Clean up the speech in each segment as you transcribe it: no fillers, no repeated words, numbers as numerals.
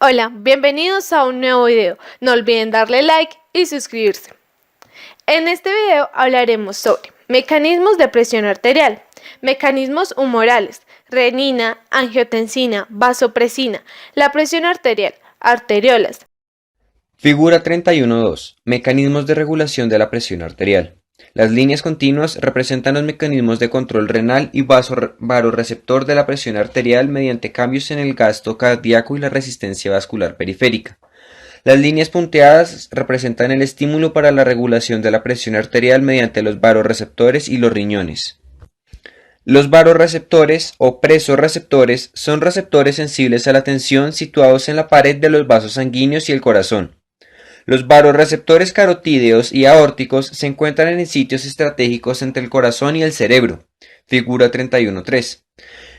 Hola, bienvenidos a un nuevo video. No olviden darle like y suscribirse. En este video hablaremos sobre mecanismos de presión arterial, mecanismos humorales, renina, angiotensina, vasopresina, la presión arterial, arteriolas. Figura 31.2. Mecanismos de regulación de la presión arterial. Las líneas continuas representan los mecanismos de control renal y vasoreceptor de la presión arterial mediante cambios en el gasto cardíaco y la resistencia vascular periférica. Las líneas punteadas representan el estímulo para la regulación de la presión arterial mediante los vasoreceptores y los riñones. Los vasoreceptores o presorreceptores son receptores sensibles a la tensión situados en la pared de los vasos sanguíneos y el corazón. Los vasoreceptores carotídeos y aórticos se encuentran en sitios estratégicos entre el corazón y el cerebro. Figura 31.3.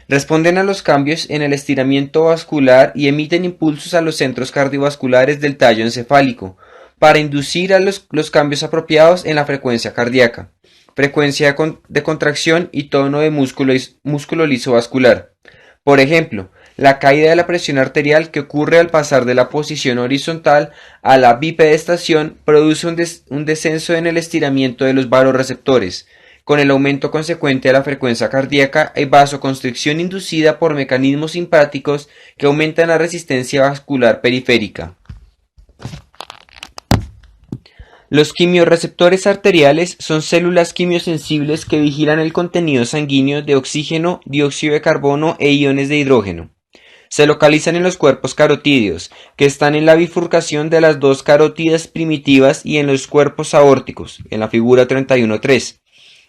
Responden a los cambios en el estiramiento vascular y emiten impulsos a los centros cardiovasculares del tallo encefálico para inducir a los cambios apropiados en la frecuencia cardíaca, frecuencia de contracción y tono de músculo liso vascular. Por ejemplo, la caída de la presión arterial que ocurre al pasar de la posición horizontal a la bipedestación produce un descenso en el estiramiento de los vasoreceptores, con el aumento consecuente de la frecuencia cardíaca y vasoconstricción inducida por mecanismos simpáticos que aumentan la resistencia vascular periférica. Los quimiorreceptores arteriales son células quimiosensibles que vigilan el contenido sanguíneo de oxígeno, dióxido de carbono e iones de hidrógeno. Se localizan en los cuerpos carotídeos, que están en la bifurcación de las dos carótidas primitivas y en los cuerpos aórticos, en la figura 31.3.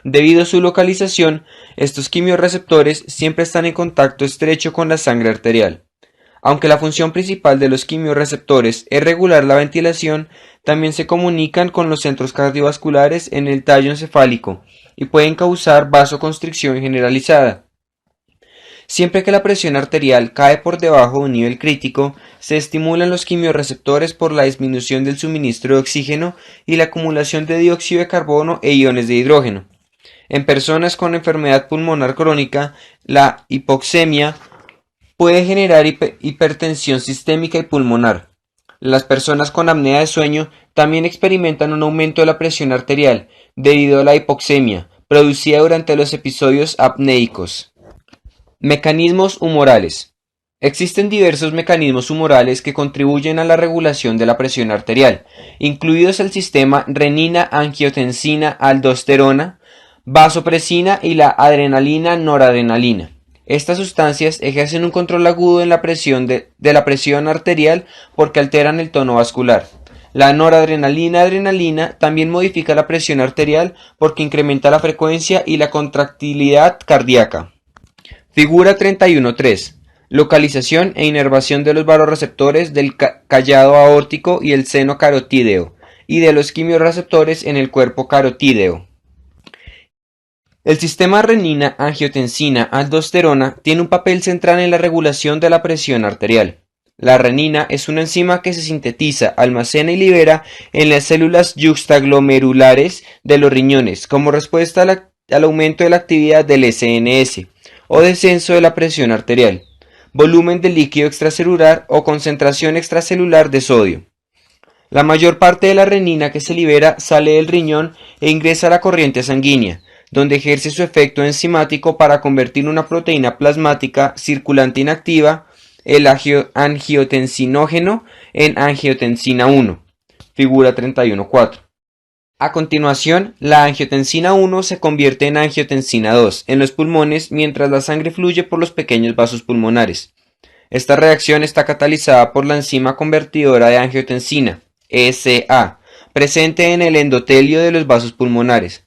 Debido a su localización, estos quimiorreceptores siempre están en contacto estrecho con la sangre arterial. Aunque la función principal de los quimiorreceptores es regular la ventilación, también se comunican con los centros cardiovasculares en el tallo encefálico y pueden causar vasoconstricción generalizada. Siempre que la presión arterial cae por debajo de un nivel crítico, se estimulan los quimiorreceptores por la disminución del suministro de oxígeno y la acumulación de dióxido de carbono e iones de hidrógeno. En personas con enfermedad pulmonar crónica, la hipoxemia puede generar hipertensión sistémica y pulmonar. Las personas con apnea de sueño también experimentan un aumento de la presión arterial debido a la hipoxemia, producida durante los episodios apnéicos. Mecanismos humorales. Existen diversos mecanismos humorales que contribuyen a la regulación de la presión arterial, incluidos el sistema renina-angiotensina-aldosterona, vasopresina y la adrenalina-noradrenalina. Estas sustancias ejercen un control agudo en la presión de la presión arterial porque alteran el tono vascular. La noradrenalina-adrenalina también modifica la presión arterial porque incrementa la frecuencia y la contractilidad cardíaca. Figura 31.3. Localización e inervación de los vasoreceptores del callado aórtico y el seno carotídeo, y de los quimiorreceptores en el cuerpo carotídeo. El sistema renina-angiotensina-aldosterona tiene un papel central en la regulación de la presión arterial. La renina es una enzima que se sintetiza, almacena y libera en las células yuxtaglomerulares de los riñones como respuesta al aumento de la actividad del SNS, o descenso de la presión arterial, volumen de líquido extracelular o concentración extracelular de sodio. La mayor parte de la renina que se libera sale del riñón e ingresa a la corriente sanguínea, donde ejerce su efecto enzimático para convertir una proteína plasmática circulante inactiva, el angiotensinógeno, en angiotensina 1, figura 31.4. A continuación, la angiotensina 1 se convierte en angiotensina 2 en los pulmones mientras la sangre fluye por los pequeños vasos pulmonares. Esta reacción está catalizada por la enzima convertidora de angiotensina, ESA, presente en el endotelio de los vasos pulmonares.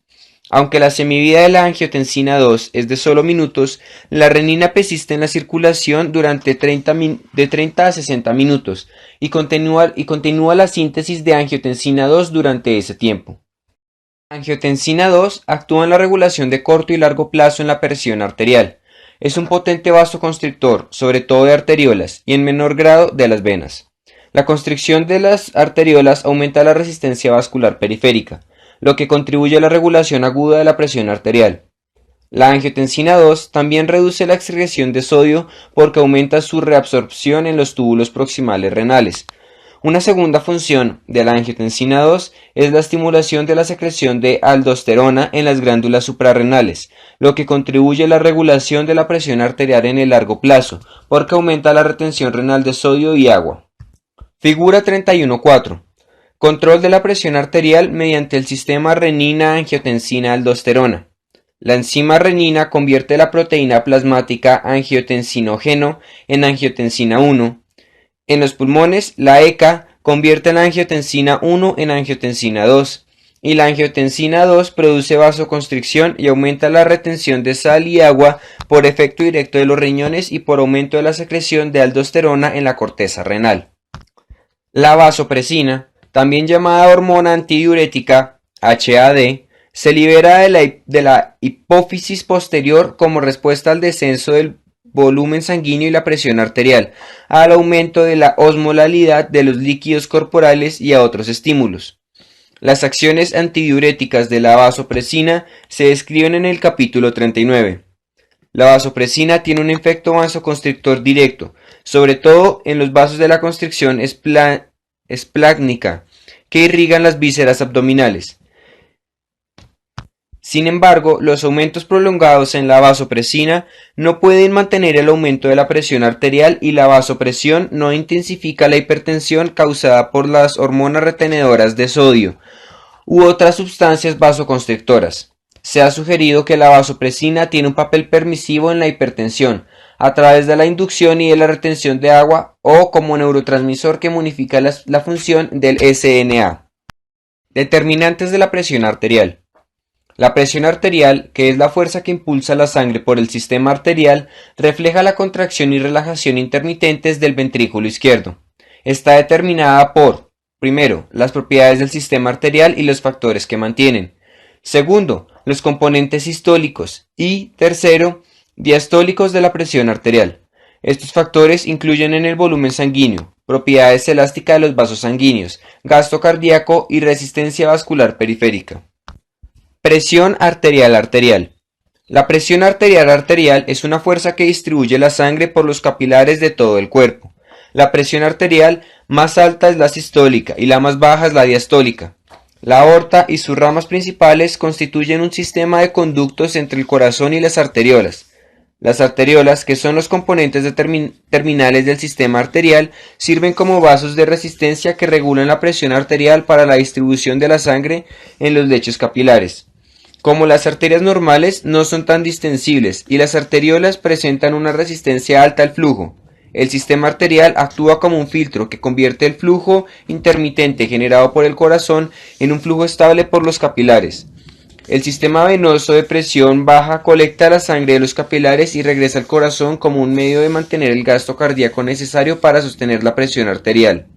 Aunque la semivida de la angiotensina 2 es de solo minutos, la renina persiste en la circulación durante de 30 a 60 minutos y continúa la síntesis de angiotensina 2 durante ese tiempo. La angiotensina 2 actúa en la regulación de corto y largo plazo en la presión arterial. Es un potente vasoconstrictor, sobre todo de arteriolas, y en menor grado de las venas. La constricción de las arteriolas aumenta la resistencia vascular periférica, lo que contribuye a la regulación aguda de la presión arterial. La angiotensina 2 también reduce la excreción de sodio porque aumenta su reabsorción en los túbulos proximales renales. Una segunda función de la angiotensina 2 es la estimulación de la secreción de aldosterona en las glándulas suprarrenales, lo que contribuye a la regulación de la presión arterial en el largo plazo, porque aumenta la retención renal de sodio y agua. Figura 31.4. Control de la presión arterial mediante el sistema renina-angiotensina-aldosterona. La enzima renina convierte la proteína plasmática angiotensinógeno en angiotensina 1. En los pulmones, la ECA convierte la angiotensina 1 en angiotensina 2, y la angiotensina 2 produce vasoconstricción y aumenta la retención de sal y agua por efecto directo de los riñones y por aumento de la secreción de aldosterona en la corteza renal. La vasopresina, también llamada hormona antidiurética, HAD, se libera de la hipófisis posterior como respuesta al descenso del volumen sanguíneo y la presión arterial, al aumento de la osmolalidad de los líquidos corporales y a otros estímulos. Las acciones antidiuréticas de la vasopresina se describen en el capítulo 39. La vasopresina tiene un efecto vasoconstrictor directo, sobre todo en los vasos de la constricción esplácnica, que irrigan las vísceras abdominales. Sin embargo, los aumentos prolongados en la vasopresina no pueden mantener el aumento de la presión arterial y la vasopresión no intensifica la hipertensión causada por las hormonas retenedoras de sodio u otras sustancias vasoconstrictoras. Se ha sugerido que la vasopresina tiene un papel permisivo en la hipertensión a través de la inducción y de la retención de agua o como neurotransmisor que modifica la función del SNA. Determinantes de la presión arterial. La presión arterial, que es la fuerza que impulsa la sangre por el sistema arterial, refleja la contracción y relajación intermitentes del ventrículo izquierdo. Está determinada por, primero, las propiedades del sistema arterial y los factores que mantienen. Segundo, los componentes sistólicos. Y, tercero, diastólicos de la presión arterial. Estos factores incluyen en el volumen sanguíneo, propiedades elásticas de los vasos sanguíneos, gasto cardíaco y resistencia vascular periférica. Presión arterial. La presión arterial es una fuerza que distribuye la sangre por los capilares de todo el cuerpo. La presión arterial más alta es la sistólica y la más baja es la diastólica. La aorta y sus ramas principales constituyen un sistema de conductos entre el corazón y las arteriolas. Las arteriolas, que son los componentes terminales del sistema arterial, sirven como vasos de resistencia que regulan la presión arterial para la distribución de la sangre en los lechos capilares. Como las arterias normales no son tan distensibles y las arteriolas presentan una resistencia alta al flujo, el sistema arterial actúa como un filtro que convierte el flujo intermitente generado por el corazón en un flujo estable por los capilares. El sistema venoso de presión baja colecta la sangre de los capilares y regresa al corazón como un medio de mantener el gasto cardíaco necesario para sostener la presión arterial.